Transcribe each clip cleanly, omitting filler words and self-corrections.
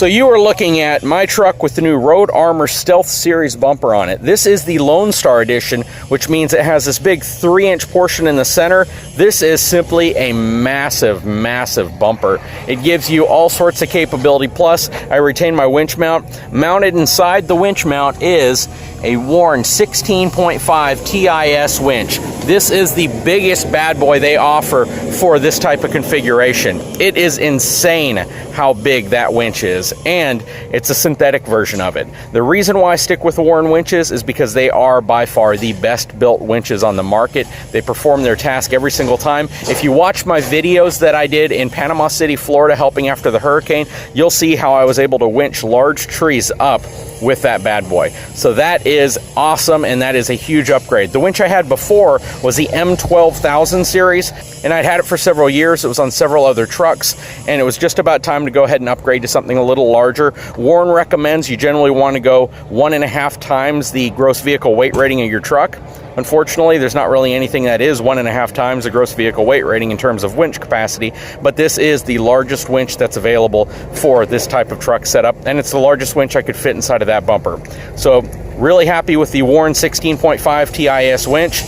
So you are looking at my truck with the new Road Armor Stealth Series bumper on it. This is the Lone Star Edition, which means it has this big 3-inch portion in the center. This is simply a massive, massive bumper. It gives you all sorts of capability. Plus, I retain my winch mount. Mounted inside the winch mount is a Warn 16.5 TIS winch. This is the biggest bad boy they offer for this type of configuration. It is insane how big that winch is, and it's a synthetic version of it. The reason why I stick with the Warn winches is because they are by far the best built winches on the market. They perform their task every single time. If you watch my videos that I did in Panama City, Florida, helping after the hurricane, you'll see how I was able to winch large trees up with that bad boy. So that is awesome, and that is a huge upgrade. The winch I had before was the M12000 series, and I'd had it for several years. It was on several other trucks, and it was just about time to go ahead and upgrade to something a little larger. Warn recommends you generally want to go 1.5 times the gross vehicle weight rating of your truck. Unfortunately, there's not really anything that is 1.5 times the gross vehicle weight rating in terms of winch capacity, but this is the largest winch that's available for this type of truck setup, and it's the largest winch I could fit inside of that bumper. So really happy with the Warn 16.5 TIS winch.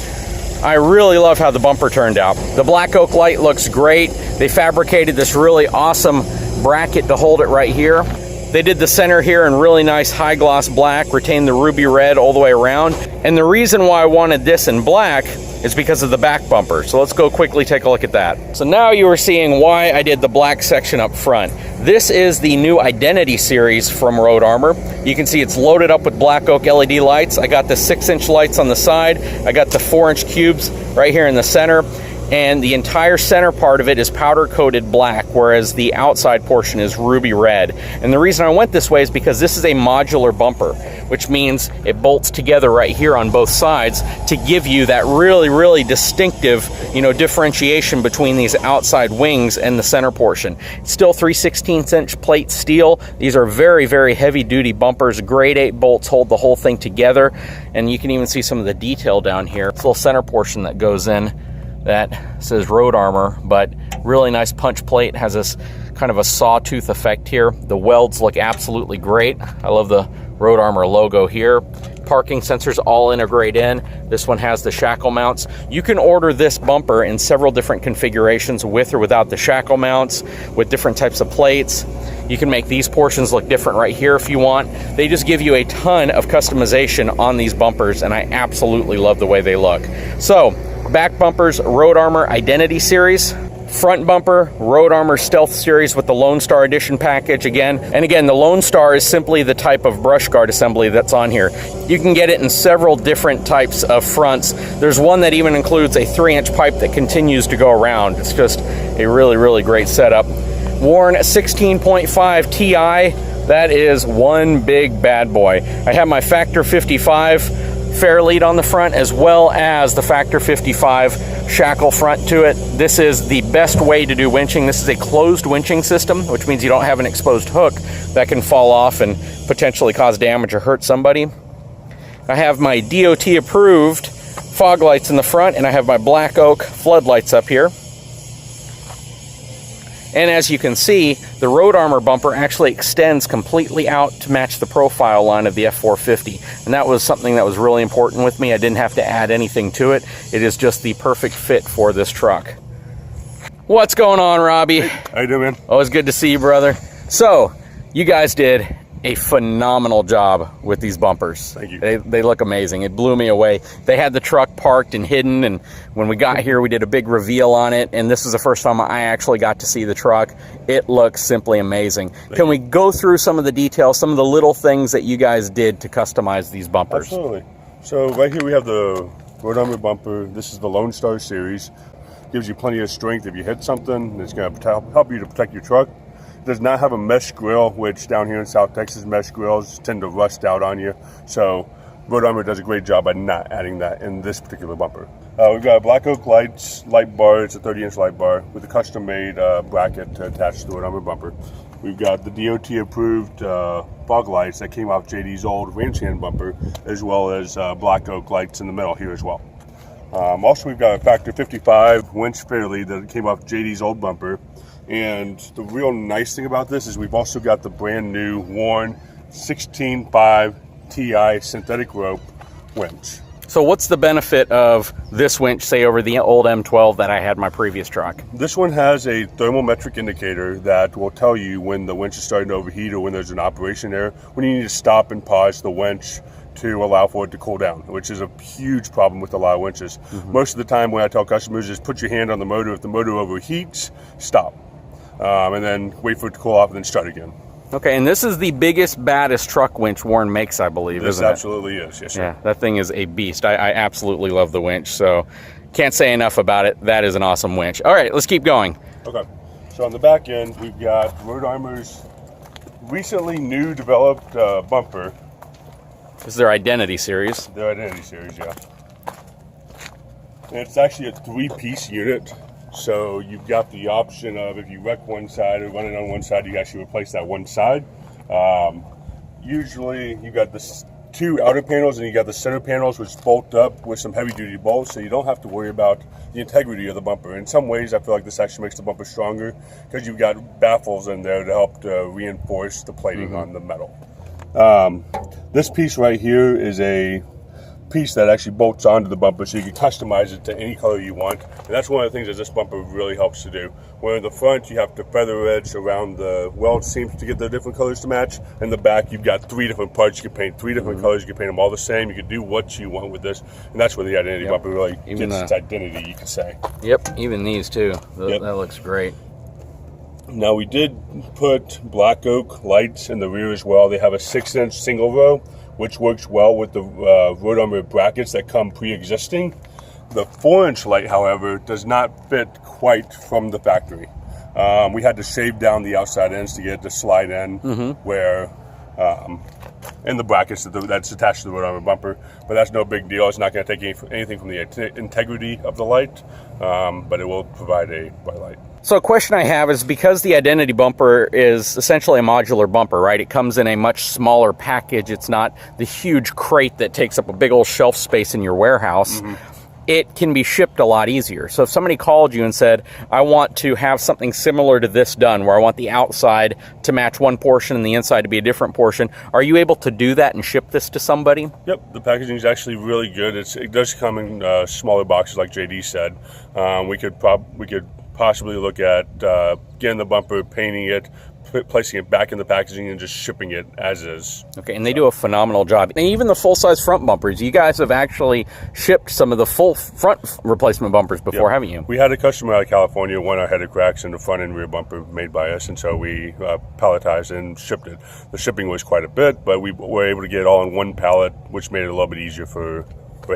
I really love how the bumper turned out. The black oak light looks great. They fabricated this really awesome bracket to hold it right here. They did the center here in really nice high gloss black, retained the ruby red all the way around. And the reason why I wanted this in black is because of the back bumper. So let's go quickly take a look at that. So now you are seeing why I did the black section up front. This is the new Identity series from Road Armor. You can see it's loaded up with black oak LED lights. I got the 6-inch lights on the side. I got the 4-inch cubes right here in the center. And the entire center part of it is powder coated black, whereas the outside portion is ruby red. And the reason I went this way is because this is a modular bumper, which means it bolts together right here on both sides to give you that really, really distinctive, differentiation between these outside wings and the center portion. It's still 3/16-inch plate steel. These are very, very heavy duty bumpers. Grade 8 bolts hold the whole thing together. And you can even see some of the detail down here. This little center portion that goes in that says Road Armor, but really nice punch plate. Has this kind of a sawtooth effect here. The welds look absolutely great. I love the Road Armor logo here. Parking sensors all integrate in. This one has the shackle mounts. You can order this bumper in several different configurations with or without the shackle mounts, with different types of plates. You can make these portions look different right here if you want. They just give you a ton of customization on these bumpers, and I absolutely love the way they look. So, back bumpers, Road Armor Identity series. Front bumper, Road Armor Stealth series with the Lone Star Edition package again. And again, the Lone Star is simply the type of brush guard assembly that's on here. You can get it in several different types of fronts. There's one that even includes a 3-inch pipe that continues to go around. It's just a really, really great setup. Warn 16.5 TI, that is one big bad boy. I have my Factor 55 fair lead on the front, as well as the Factor 55 shackle front to it. This is the best way to do winching. This is a closed winching system, which means you don't have an exposed hook that can fall off and potentially cause damage or hurt somebody. I have my DOT approved fog lights in the front, and I have my black oak floodlights up here. And as you can see, the Road Armor bumper actually extends completely out to match the profile line of the F450. And that was something that was really important with me. I didn't have to add anything to it. It is just the perfect fit for this truck. What's going on, Robbie? Hey, how you doing, man? Always good to see you, brother. So, you guys did a phenomenal job with these bumpers. Thank you. They look amazing. It blew me away. They had the truck parked and hidden, and when we got here, we did a big reveal on it, and this is the first time I actually got to see the truck. It looks simply amazing. Can we go through some of the details, some of the little things that you guys did to customize these bumpers? Absolutely. So right here we have the Road Armor bumper. This is the Lone Star series. Gives you plenty of strength if you hit something. It's going to help you to protect your truck. Does not have a mesh grill, which down here in South Texas, mesh grills tend to rust out on you. So Road Armor does a great job by not adding that in this particular bumper. We've got a black oak light bar. It's a 30-inch light bar with a custom-made bracket to attach to the Road Armor bumper. We've got the DOT-approved fog lights that came off JD's old ranch hand bumper, as well as black oak lights in the middle here as well. Also, we've got a Factor 55 winch fairlead that came off JD's old bumper. And the real nice thing about this is we've also got the brand new worn 16.5 TI synthetic rope winch. So what's the benefit of this winch, say, over the old M12 that I had in my previous truck? This one has a thermometric indicator that will tell you when the winch is starting to overheat or when there's an operation error, when you need to stop and pause the winch to allow for it to cool down, which is a huge problem with a lot of winches. Most of the time when I tell customers is put your hand on the motor. If the motor overheats, stop. And then wait for it to cool off and then start again. Okay, and this is the biggest, baddest truck winch Warren makes, I believe, isn't it? This absolutely is, yes, sir. Yeah, that thing is a beast. I absolutely love the winch, so can't say enough about it. That is an awesome winch. All right, let's keep going. Okay, so on the back end, we've got Road Armor's recently new developed bumper. This is their Identity series. Their Identity series, yeah. And it's actually a 3-piece unit. So you've got the option of, if you wreck one side or run it on one side, you actually replace that one side. Usually you've got the 2 outer panels and you got the center panels, which bolt up with some heavy duty bolts, so you don't have to worry about the integrity of the bumper. In some ways I feel like this actually makes the bumper stronger because you've got baffles in there to help to reinforce the plating on the metal. This piece right here is a piece that actually bolts onto the bumper, so you can customize it to any color you want. And that's one of the things that this bumper really helps to do. Where in the front you have to feather edge around the weld seams to get the different colors to match. In the back you've got 3 different parts. You can paint 3 different colors. You can paint them all the same. You can do what you want with this, and that's where the Identity bumper really gets its identity, you could say. Yep, even these too. That looks great. Now we did put black oak lights in the rear as well. They have a 6-inch single row, which works well with the Road Armor brackets that come pre-existing. The 4-inch light, however, does not fit quite from the factory. We had to shave down the outside ends to get it to slide in where in the brackets that's attached to the Road Armor bumper, but that's no big deal. It's not going to take anything from the integrity of the light, but it will provide a bright light. So a question I have is, because the Identity bumper is essentially a modular bumper, right? It comes in a much smaller package. It's not the huge crate that takes up a big old shelf space in your warehouse. It can be shipped a lot easier. So if somebody called you and said, I want to have something similar to this done, where I want the outside to match one portion and the inside to be a different portion, are you able to do that and ship this to somebody? Yep, the packaging is actually really good. It does come in smaller boxes, like JD said. We could possibly look at getting the bumper, painting it, placing it back in the packaging, and just shipping it as is. Okay, and they do a phenomenal job. And even the full-size front bumpers, you guys have actually shipped some of the full front replacement bumpers before, haven't you? We had a customer out of California, one our headed cracks in the front and rear bumper made by us, and so we palletized and shipped it. The shipping was quite a bit, but we were able to get it all in one pallet, which made it a little bit easier for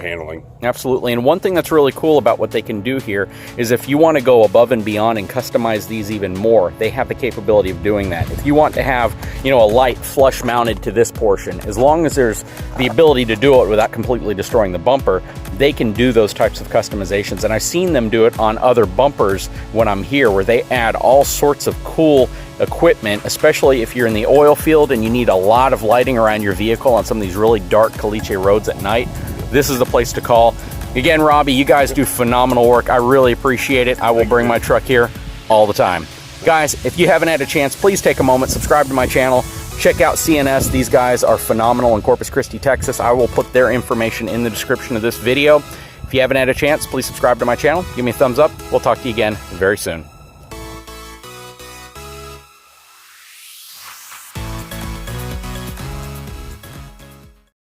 handling. Absolutely. And one thing that's really cool about what they can do here is, if you want to go above and beyond and customize these even more, they have the capability of doing that. If you want to have, a light flush mounted to this portion, as long as there's the ability to do it without completely destroying the bumper, they can do those types of customizations. And I've seen them do it on other bumpers when I'm here, where they add all sorts of cool equipment, especially if you're in the oil field and you need a lot of lighting around your vehicle on some of these really dark caliche roads at night. This is the place to call. Again, Robbie, you guys do phenomenal work. I really appreciate it. I will bring my truck here all the time. Guys, if you haven't had a chance, please take a moment, subscribe to my channel, check out CNS. These guys are phenomenal in Corpus Christi, Texas. I will put their information in the description of this video. If you haven't had a chance, please subscribe to my channel. Give me a thumbs up. We'll talk to you again very soon.